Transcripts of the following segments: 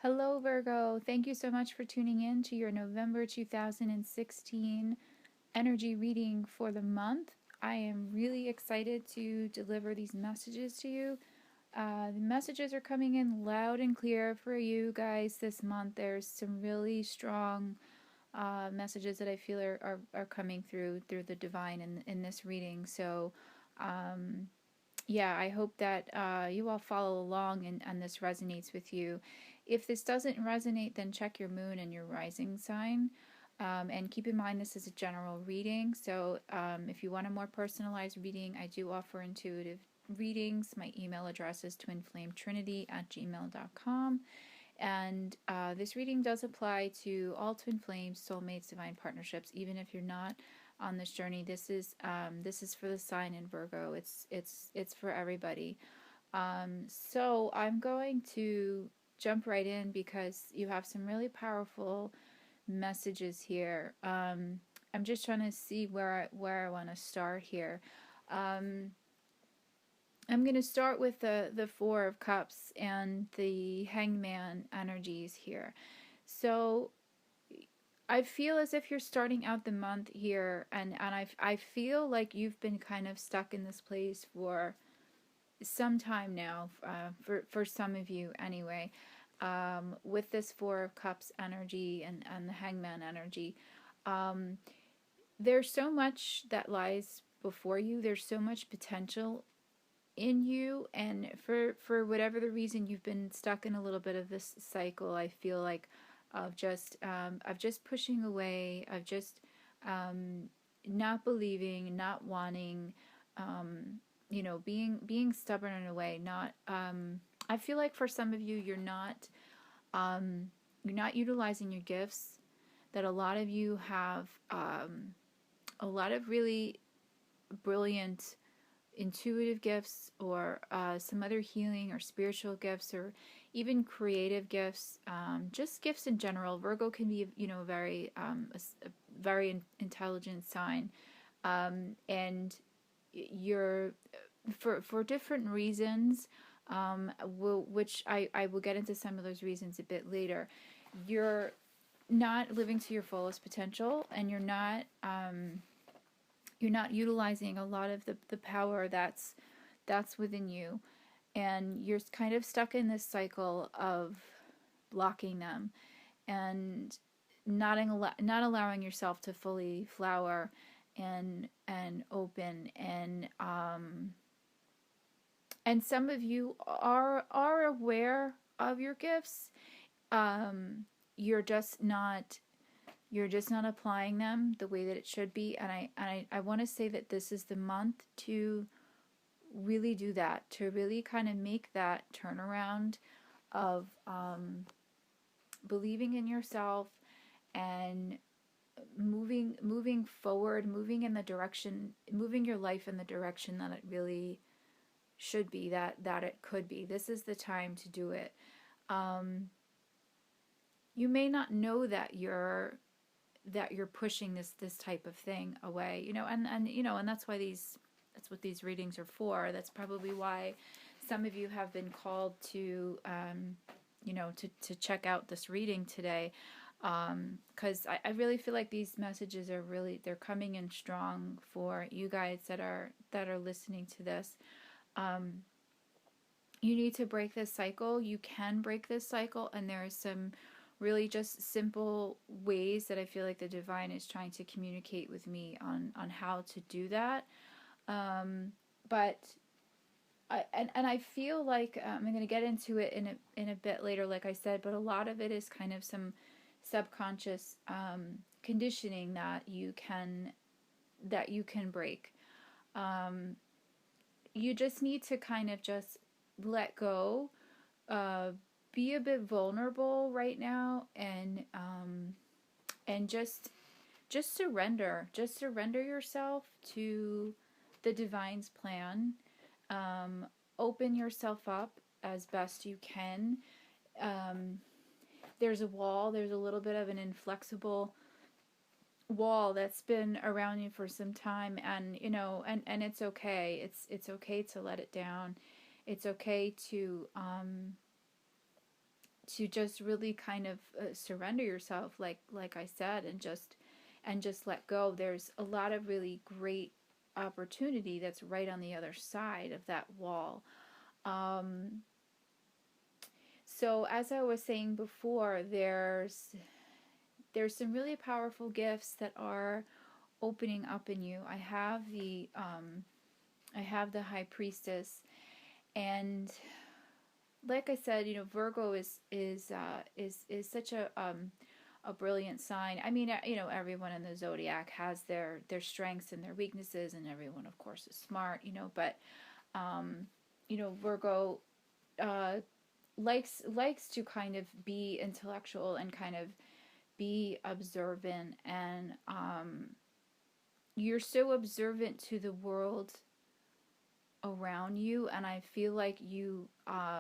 Hello, Virgo. Thank you so much for tuning in to your November 2016 energy reading for the month. I am really excited to deliver these messages to you. The messages are coming in loud and clear for you guys this month. There's some really strong messages that I feel are coming through the divine in this reading. So, yeah, I hope that you all follow along and this resonates with you. If this doesn't resonate, then check your moon and your rising sign. And keep in mind this is a general reading. So if you want a more personalized reading, I do offer intuitive readings. My email address is twinflametrinity@gmail.com. And this reading does apply to all twin flames, soulmates, divine partnerships, even if you're not on this journey. This is for the sign in Virgo. It's for everybody. So I'm going to jump right in because you have some really powerful messages here. I'm just trying to see where I want to start here. I'm going to start with the Four of Cups and the Hangman energies here. So I feel as if you're starting out the month here, and I feel like you've been kind of stuck in this place for some time now, for some of you anyway, with this Four of Cups energy and the Hangman energy. There's so much that lies before you. There's so much potential in you, and for whatever the reason you've been stuck in a little bit of this cycle, I feel like of just pushing away, of just not believing, not wanting, being stubborn in a way. Not I feel like for some of you, you're not utilizing your gifts. That a lot of you have a lot of really brilliant intuitive gifts, or some other healing or spiritual gifts, or even creative gifts, just gifts in general. Virgo can be, a very intelligent sign, and you're for different reasons, which I will get into some of those reasons a bit later. You're not living to your fullest potential, and you're not utilizing a lot of the power that's within you, and you're kind of stuck in this cycle of blocking them and not allowing yourself to fully flower and open, and some of you are aware of your gifts. You're just not applying them the way that it should be, and I want to say that this is the month to really do that, to really kind of make that turnaround of believing in yourself and moving forward, moving your life in the direction that it really should be, that it could be. This is the time to do it. You may not know that you're pushing this type of thing away, and that's what these readings are for. That's probably why some of you have been called to to check out this reading today, because I really feel like these messages are they're coming in strong for you guys that are listening to this. You need to break this cycle. You can break this cycle, and there are some really just simple ways that I feel like the divine is trying to communicate with me on how to do that. But I feel like I'm going to get into it in a bit later, like I said, but a lot of it is kind of some subconscious conditioning that you can break. You just need to kind of just let go, be a bit vulnerable right now, and just surrender. Just surrender yourself to the divine's plan. Open yourself up as best you can. There's a wall. There's a little bit of an inflexible wall that's been around you for some time, and and it's okay. It's okay to let it down. It's okay to to just really kind of surrender yourself, like I said, and just let go. There's a lot of really great opportunity that's right on the other side of that wall. Um, so as I was saying before, there's some really powerful gifts that are opening up in you. I have the High Priestess, and like I said, Virgo is such a brilliant sign. I mean, everyone in the zodiac has their strengths and their weaknesses, and everyone, of course, is smart. But um, Virgo uh, likes to kind of be intellectual and kind of be observant, and you're so observant to the world around you. And I feel like you,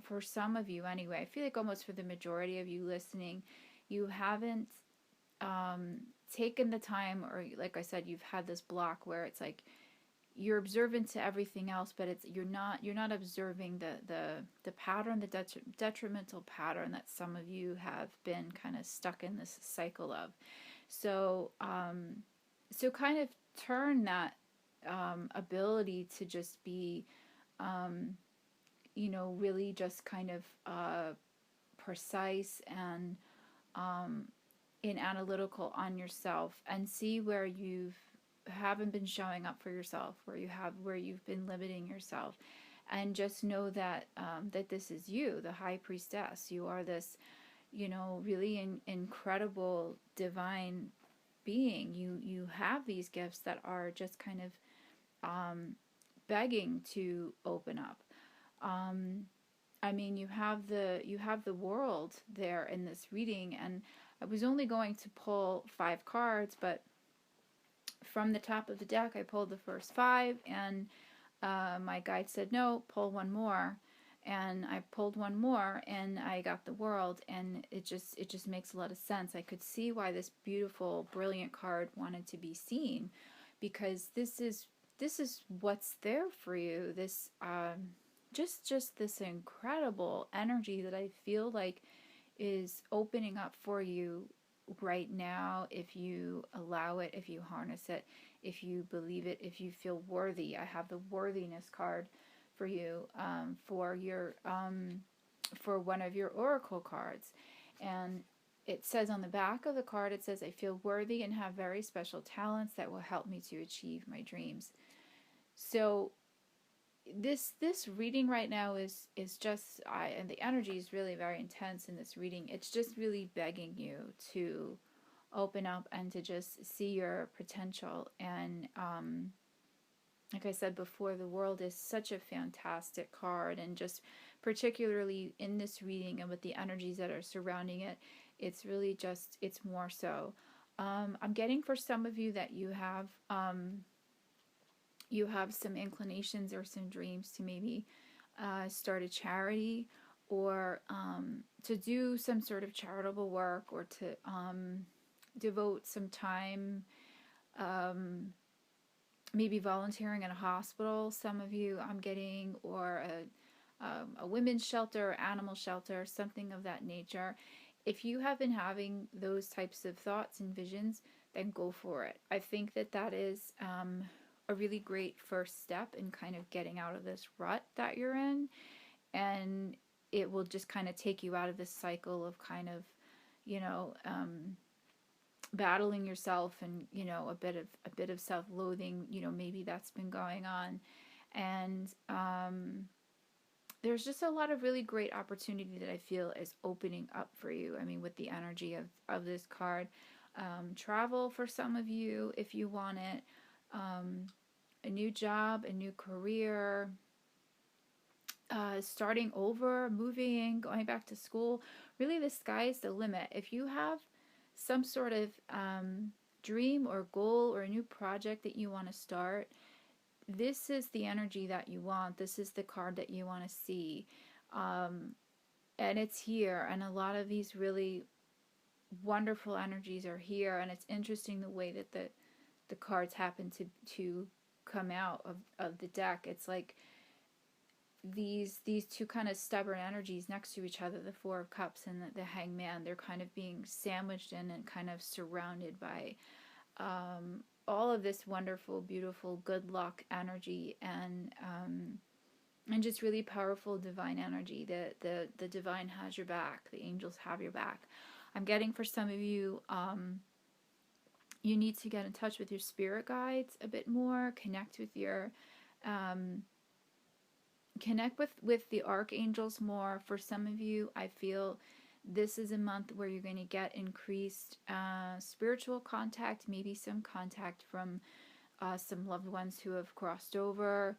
for some of you anyway, I feel like almost for the majority of you listening, you haven't taken the time, or like I said, you've had this block where it's like you're observant to everything else, but you're not observing the pattern, the detrimental pattern that some of you have been kind of stuck in this cycle of. So so kind of turn that ability to just be really just kind of precise and in analytical on yourself, and see where you've haven't been showing up for yourself, where you've been limiting yourself, and just know that that this is you, the High Priestess. You are this, really incredible divine being. You have these gifts that are just kind of begging to open up. I mean, you have the world there in this reading, and I was only going to pull 5 cards, but from the top of the deck, I pulled the first 5, and my guide said, no, pull one more. And I pulled one more, and I got the world, and it just makes a lot of sense. I could see why this beautiful, brilliant card wanted to be seen, because this is what's there for you. This just this incredible energy that I feel like is opening up for you right now, if you allow it, if you harness it, if you believe it, if you feel worthy. I have the worthiness card for you, for one of your oracle cards, and it says on the back of the card, it says, I feel worthy and have very special talents that will help me to achieve my dreams. So this reading right now is just, and the energy is really very intense in this reading. It's just really begging you to open up and to just see your potential. And like I said before, the world is such a fantastic card, and just particularly in this reading and with the energies that are surrounding it, it's really just, it's more so. I'm getting for some of you that you have some inclinations or some dreams to maybe start a charity, or to do some sort of charitable work, or to devote some time, maybe volunteering in a hospital, some of you I'm getting, or a women's shelter, animal shelter, something of that nature. If you have been having those types of thoughts and visions, then go for it. I think that is a really great first step in kind of getting out of this rut that you're in, and it will just kind of take you out of this cycle of kind of, battling yourself, and a bit of self-loathing, maybe that's been going on. And there's just a lot of really great opportunity that I feel is opening up for you. I mean, with the energy of this card, travel for some of you if you want it, a new job, a new career, starting over, moving, going back to school. Really, the sky's the limit. If you have some sort of dream or goal or a new project that you want to start, this is the energy that you want. This is the card that you want to see. And it's here. And a lot of these really wonderful energies are here. And it's interesting the way that the cards happen to come out of the deck. It's like these two kind of stubborn energies next to each other, the Four of Cups and the Hangman. They're kind of being sandwiched in and kind of surrounded by all of this wonderful, beautiful, good luck energy, and just really powerful divine energy. The divine has your back. The angels have your back. I'm getting for some of you, you need to get in touch with your spirit guides a bit more. Connect with your connect with the archangels more. For some of you, I feel this is a month where you're going to get increased spiritual contact, maybe some contact from some loved ones who have crossed over.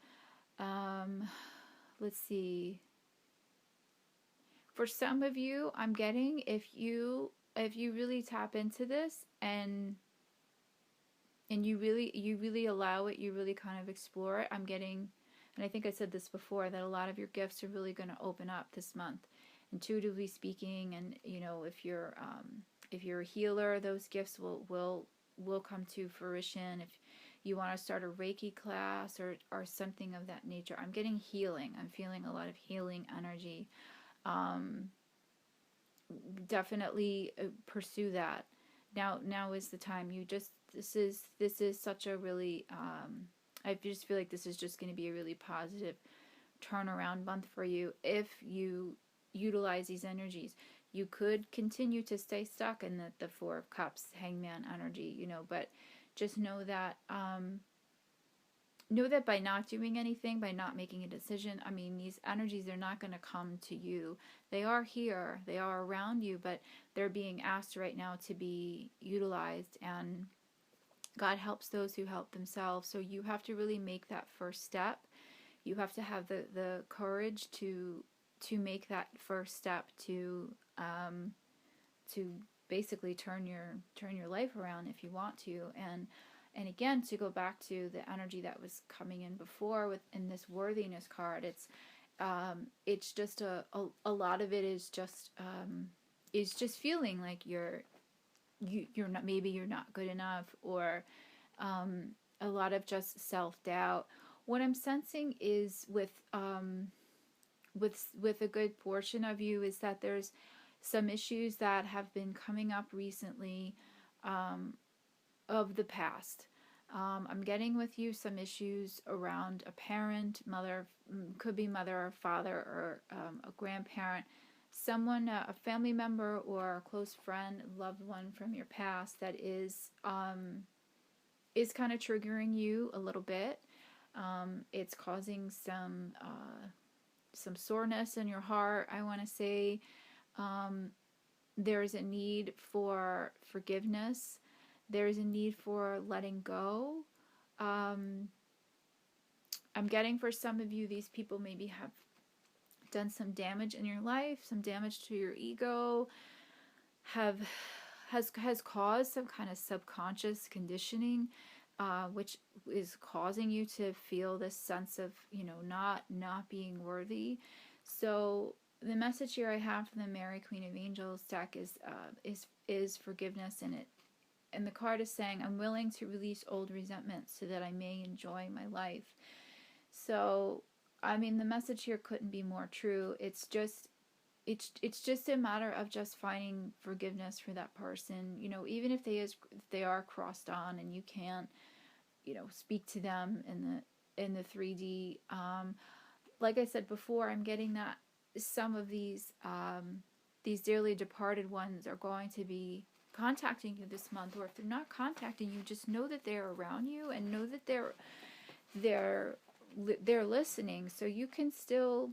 Let's see. For some of you, I'm getting, if you really tap into this and you really allow it, you really kind of explore it, I'm getting, and I think I said this before, that a lot of your gifts are really going to open up this month, intuitively speaking. And if you're a healer, those gifts will come to fruition. If you want to start a Reiki class or something of that nature, I'm getting healing. I'm feeling a lot of healing energy. Definitely pursue that. Now is the time. This is such a really I just feel like this is just going to be a really positive turnaround month for you if you utilize these energies. You could continue to stay stuck in the Four of Cups, Hangman energy, but just know that by not doing anything, by not making a decision, I mean, these energies, they're not going to come to you. They are here, they are around you, but they're being asked right now to be utilized, and God helps those who help themselves. So you have to really make that first step. You have to have the courage to make that first step to basically turn your life around if you want to. And again, to go back to the energy that was coming in before in this worthiness card, it's just a lot of it is just feeling like you're not, maybe you're not good enough, or a lot of just self-doubt. What I'm sensing is with a good portion of you is that there's some issues that have been coming up recently of the past. I'm getting with you some issues around a parent, mother, could be mother or father, or a grandparent, someone, a family member or a close friend, loved one from your past that is kind of triggering you a little bit. It's causing some soreness in your heart, I want to say. There's a need for forgiveness. There's a need for letting go. I'm getting for some of you, these people maybe have done some damage in your life, some damage to your ego, has caused some kind of subconscious conditioning, which is causing you to feel this sense of not being worthy. So the message here I have from the Mary Queen of Angels deck is forgiveness, and the card is saying, I'm willing to release old resentments so that I may enjoy my life. So, I mean, the message here couldn't be more true. It's just a matter of just finding forgiveness for that person. Even if they are crossed on and you can't, speak to them in the 3D. Like I said before, I'm getting that some of these dearly departed ones are going to be contacting you this month, or if they're not contacting you, just know that they're around you and know that they're listening. So you can still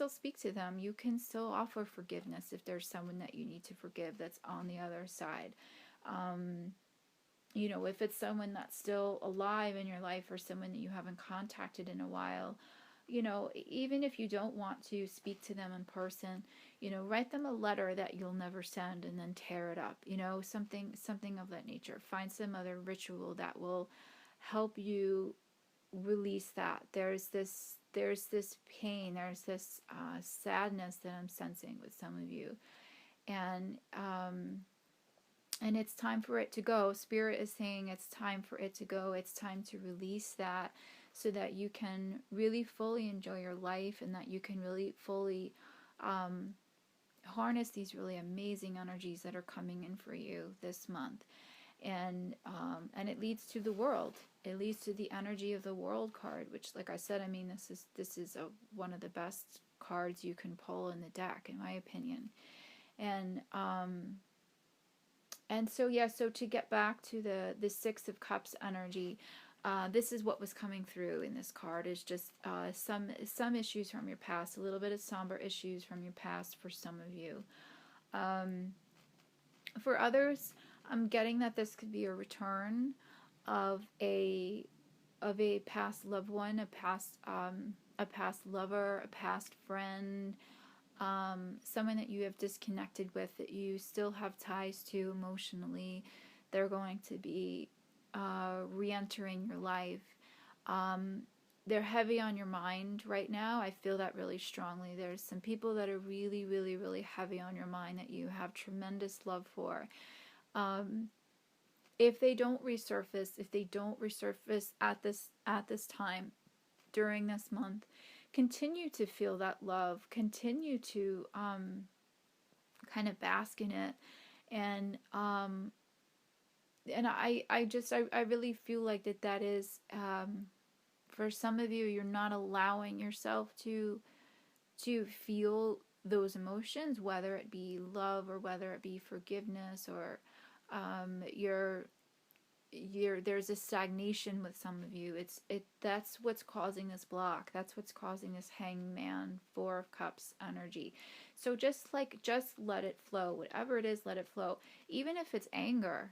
speak to them. You can still offer forgiveness if there's someone that you need to forgive that's on the other side. If it's someone that's still alive in your life, or someone that you haven't contacted in a while, even if you don't want to speak to them in person, write them a letter that you'll never send and then tear it up, something of that nature. Find some other ritual that will help you release that. There's this pain, there's this sadness that I'm sensing with some of you, and it's time for it to go. Spirit is saying it's time for it to go. It's time to release that so that you can really fully enjoy your life, and that you can really fully harness these really amazing energies that are coming in for you this month. And it leads to the world. It leads to the energy of the world card, which, like I said, I mean, this is one of the best cards you can pull in the deck, in my opinion. And so yeah, so to get back to the Six of Cups energy, this is what was coming through in this card, is just some issues from your past, a little bit of somber issues from your past for some of you. For others, I'm getting that this could be a return of a past loved one, a past lover, a past friend, someone that you have disconnected with, that you still have ties to emotionally. They're going to be re-entering your life. They're heavy on your mind right now. I feel that really strongly. There's some people that are really, really, really heavy on your mind that you have tremendous love for. If they don't resurface at this time during this month, continue to feel that love. Continue to kind of bask in it, and I really feel like that is, for some of you, you're not allowing yourself to feel those emotions, whether it be love or whether it be forgiveness, or there's a stagnation with some of you. That's what's causing this block. That's what's causing this Hangman, Four of Cups energy. So just let it flow. Whatever it is, let it flow. Even if it's anger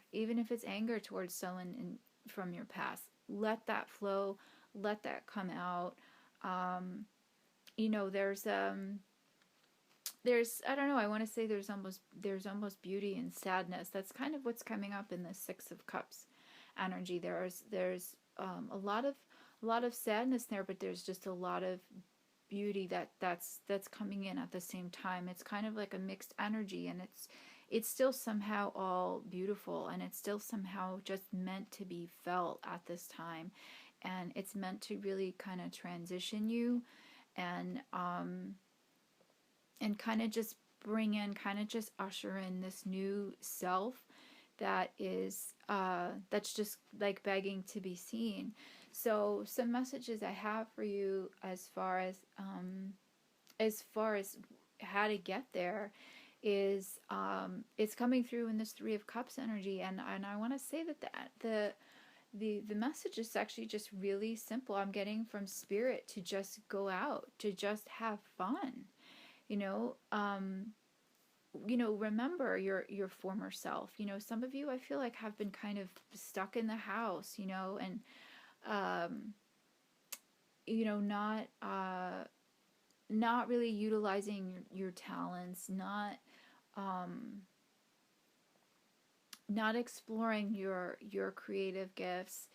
towards someone from your past, let that flow. Let that come out. There's I don't know, I want to say there's almost beauty in sadness. That's kind of what's coming up in the Six of Cups energy. There's a lot of sadness there, but there's just a lot of beauty that's coming in at the same time. It's kind of like a mixed energy, and it's still somehow all beautiful, and it's still somehow just meant to be felt at this time, and it's meant to really kind of transition you, and kind of just usher in this new self that is that's just like begging to be seen. So some messages I have for you as far as how to get there is, it's coming through in this Three of Cups energy, and I want to say that the message is actually just really simple. I'm getting from Spirit to just go out, to just have fun. Remember your former self. Some of you, I feel like, have been kind of stuck in the house, and not really utilizing your talents, not exploring your creative gifts,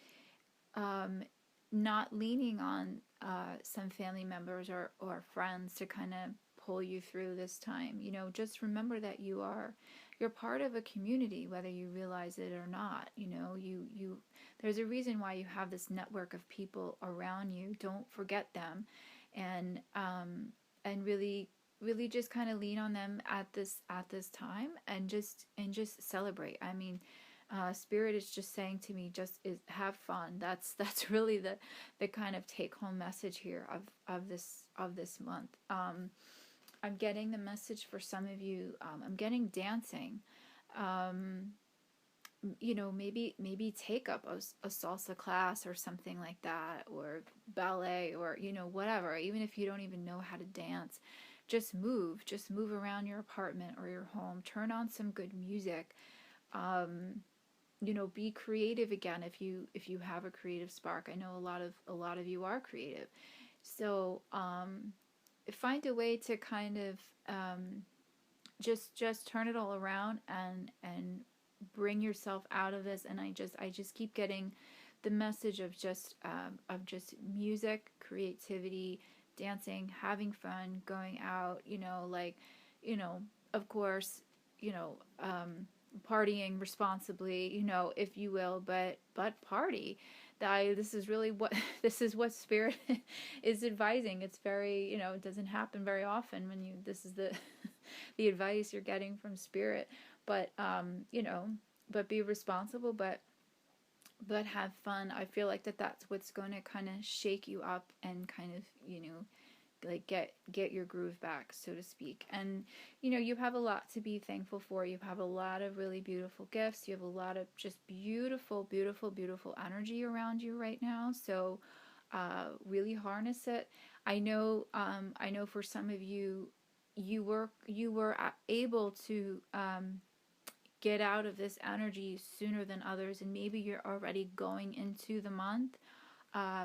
not leaning on some family members or friends to kind of pull you through this time. Just remember that you're part of a community, whether you realize it or not. You there's a reason why you have this network of people around you. Don't forget them, and really just kind of lean on them at this time, and just celebrate. I mean, Spirit is just saying to me, have fun. That's really the kind of take home message here of this month. I'm getting the message for some of you. I'm getting dancing. Maybe take up a salsa class or something like that, or ballet, or whatever. Even if you don't even know how to dance, just move around your apartment or your home. Turn on some good music. Be creative again if you have a creative spark. I know a lot of you are creative, so find a way to kind of just turn it all around and bring yourself out of this. And I just keep getting the message of just music, creativity, dancing, having fun, going out, of course, partying responsibly, if you will, but party. This is really what this is what spirit is advising. It's very, it doesn't happen very often when this is the the advice you're getting from spirit. But but be responsible, but have fun. I feel like that's what's going to kind of shake you up and kind of, like get your groove back, so to speak. And you have a lot to be thankful for. You have a lot of really beautiful gifts. You have a lot of just beautiful, beautiful, beautiful energy around you right now. So really harness it. I know for some of you, you were able to get out of this energy sooner than others, and maybe you're already going into the month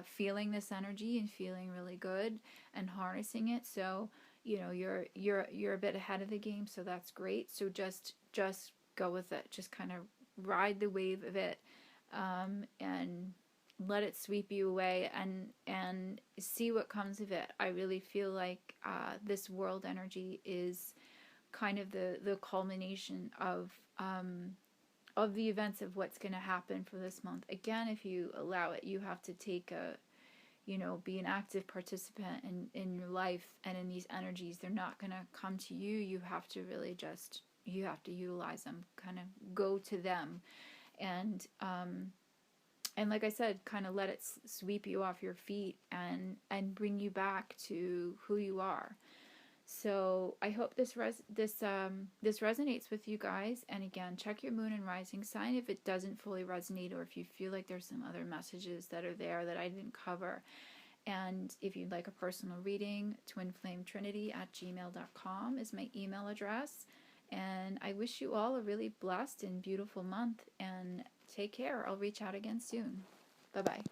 feeling this energy and feeling really good and harnessing it. So you're a bit ahead of the game, so that's great. So just go with it. Just kind of ride the wave of it, and let it sweep you away, and see what comes of it. I really feel like this world energy is kind of the culmination of the events of what's going to happen for this month. Again, if you allow it, you have to take be an active participant in your life and in these energies. They're not going to come to you. You have to really you have to utilize them, kind of go to them. And like I said, kind of let it sweep you off your feet and bring you back to who you are. So I hope this resonates with you guys. And again, check your moon and rising sign if it doesn't fully resonate, or if you feel like there's some other messages that are there that I didn't cover. And if you'd like a personal reading, twinflametrinity@gmail.com is my email address. And I wish you all a really blessed and beautiful month, and take care. I'll reach out again soon. Bye-bye.